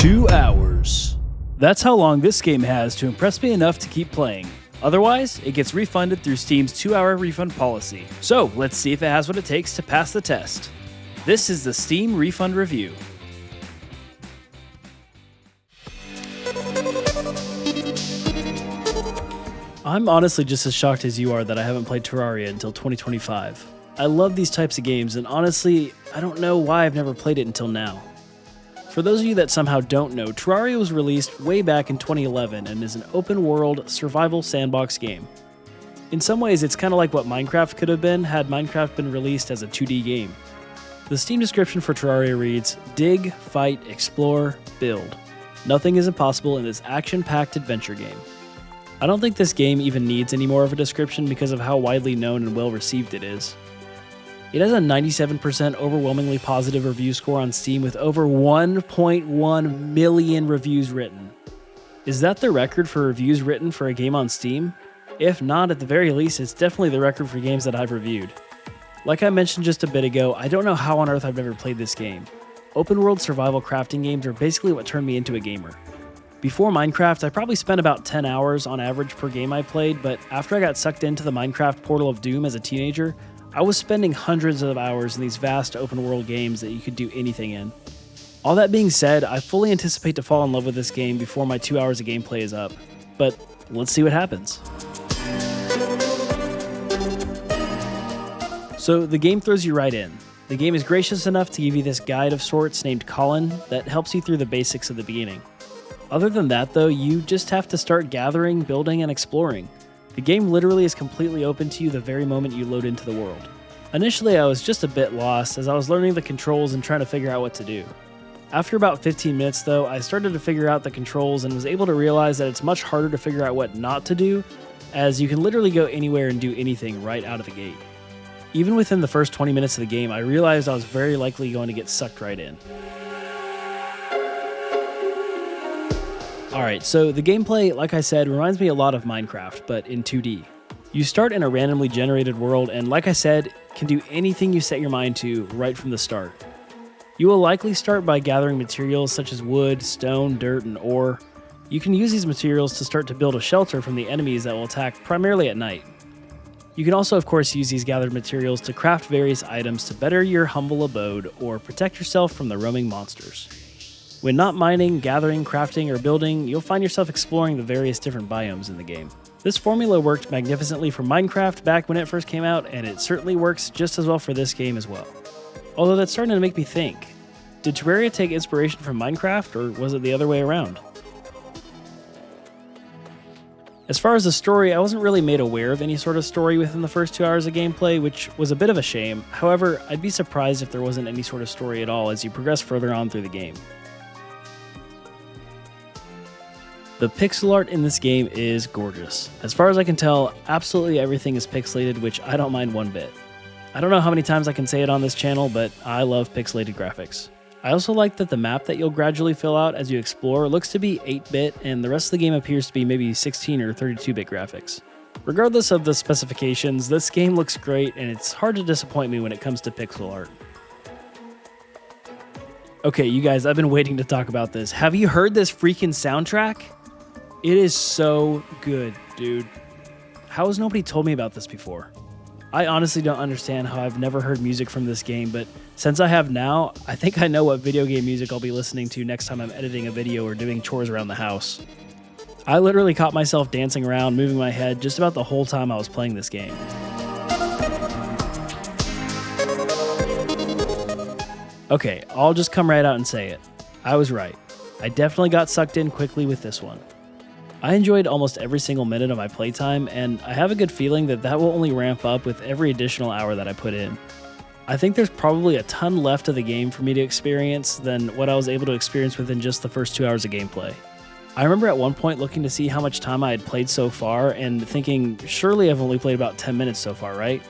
2 hours. That's how long this game has to impress me enough to keep playing. Otherwise, it gets refunded through Steam's 2-hour refund policy. So, let's see if it has what it takes to pass the test. This is the Steam Refund Review. I'm honestly just as shocked as you are that I haven't played Terraria until 2025. I love these types of games, and honestly, I don't know why I've never played it until now. For those of you that somehow don't know, Terraria was released way back in 2011 and is an open-world survival sandbox game. In some ways, it's kind of like what Minecraft could have been had Minecraft been released as a 2D game. The Steam description for Terraria reads, "Dig, fight, explore, build. Nothing is impossible in this action-packed adventure game." I don't think this game even needs any more of a description because of how widely known and well-received it is. It has a 97% overwhelmingly positive review score on Steam with over 1.1 million reviews written. Is that the record for reviews written for a game on Steam? If not, at the very least, it's definitely the record for games that I've reviewed. Like I mentioned just a bit ago, I don't know how on earth I've never played this game. Open world survival crafting games are basically what turned me into a gamer. Before Minecraft, I probably spent about 10 hours on average per game I played, but after I got sucked into the Minecraft Portal of Doom as a teenager, I was spending hundreds of hours in these vast open world games that you could do anything in. All that being said, I fully anticipate to fall in love with this game before my 2 hours of gameplay is up. But let's see what happens. So the game throws you right in. The game is gracious enough to give you this guide of sorts named Colin that helps you through the basics of the beginning. Other than that though, you just have to start gathering, building, and exploring. The game literally is completely open to you the very moment you load into the world. Initially, I was just a bit lost as I was learning the controls and trying to figure out what to do. After about 15 minutes though, I started to figure out the controls and was able to realize that it's much harder to figure out what not to do, as you can literally go anywhere and do anything right out of the gate. Even within the first 20 minutes of the game, I realized I was very likely going to get sucked right in. Alright, so the gameplay, like I said, reminds me a lot of Minecraft, but in 2D. You start in a randomly generated world and, like I said, can do anything you set your mind to right from the start. You will likely start by gathering materials such as wood, stone, dirt, and ore. You can use these materials to start to build a shelter from the enemies that will attack primarily at night. You can also, of course, use these gathered materials to craft various items to better your humble abode or protect yourself from the roaming monsters. When not mining, gathering, crafting, or building, you'll find yourself exploring the various different biomes in the game. This formula worked magnificently for Minecraft back when it first came out, and it certainly works just as well for this game as well. Although that's starting to make me think, did Terraria take inspiration from Minecraft, or was it the other way around? As far as the story, I wasn't really made aware of any sort of story within the first 2 hours of gameplay, which was a bit of a shame. However, I'd be surprised if there wasn't any sort of story at all as you progress further on through the game. The pixel art in this game is gorgeous. As far as I can tell, absolutely everything is pixelated, which I don't mind one bit. I don't know how many times I can say it on this channel, but I love pixelated graphics. I also like that the map that you'll gradually fill out as you explore looks to be 8-bit, and the rest of the game appears to be maybe 16 or 32-bit graphics. Regardless of the specifications, this game looks great, and it's hard to disappoint me when it comes to pixel art. Okay, you guys, I've been waiting to talk about this. Have you heard this freaking soundtrack? It is so good, dude. How has nobody told me about this before? I honestly don't understand how I've never heard music from this game, but since I have now, I think I know what video game music I'll be listening to next time I'm editing a video or doing chores around the house. I literally caught myself dancing around, moving my head just about the whole time I was playing this game. Okay, I'll just come right out and say it. I was right. I definitely got sucked in quickly with this one. I enjoyed almost every single minute of my playtime, and I have a good feeling that that will only ramp up with every additional hour that I put in. I think there's probably a ton left of the game for me to experience than what I was able to experience within just the first 2 hours of gameplay. I remember at one point looking to see how much time I had played so far and thinking, surely I've only played about 10 minutes so far, right?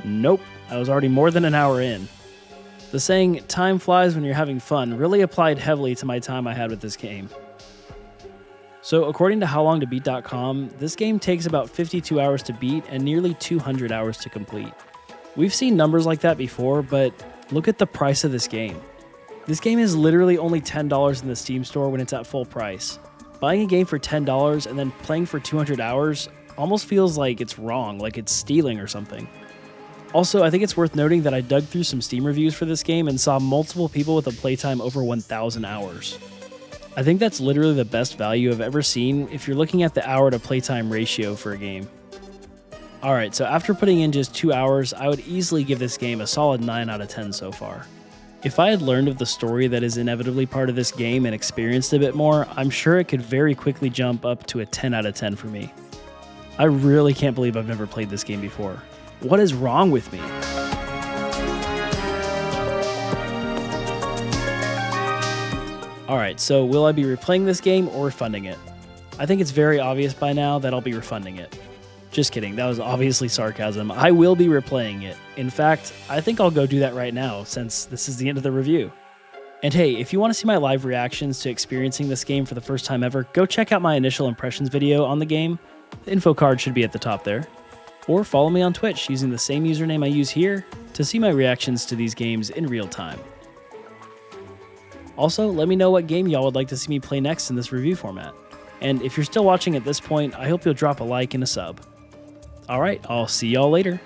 Nope, I was already more than an hour in. The saying, "time flies when you're having fun," really applied heavily to my time I had with this game. So according to howlongtobeat.com, this game takes about 52 hours to beat and nearly 200 hours to complete. We've seen numbers like that before, but look at the price of this game. This game is literally only $10 in the Steam store when it's at full price. Buying a game for $10 and then playing for 200 hours almost feels like it's wrong, like it's stealing or something. Also, I think it's worth noting that I dug through some Steam reviews for this game and saw multiple people with a playtime over 1,000 hours. I think that's literally the best value I've ever seen if you're looking at the hour to playtime ratio for a game. Alright, so after putting in just 2 hours, I would easily give this game a solid 9 out of 10 so far. If I had learned of the story that is inevitably part of this game and experienced a bit more, I'm sure it could very quickly jump up to a 10 out of 10 for me. I really can't believe I've never played this game before. What is wrong with me? Alright, so will I be replaying this game or refunding it? I think it's very obvious by now that I'll be refunding it. Just kidding, that was obviously sarcasm. I will be replaying it. In fact, I think I'll go do that right now since this is the end of the review. And hey, if you want to see my live reactions to experiencing this game for the first time ever, go check out my initial impressions video on the game. The info card should be at the top there. Or follow me on Twitch using the same username I use here to see my reactions to these games in real time. Also, let me know what game y'all would like to see me play next in this review format. And if you're still watching at this point, I hope you'll drop a like and a sub. Alright, I'll see y'all later.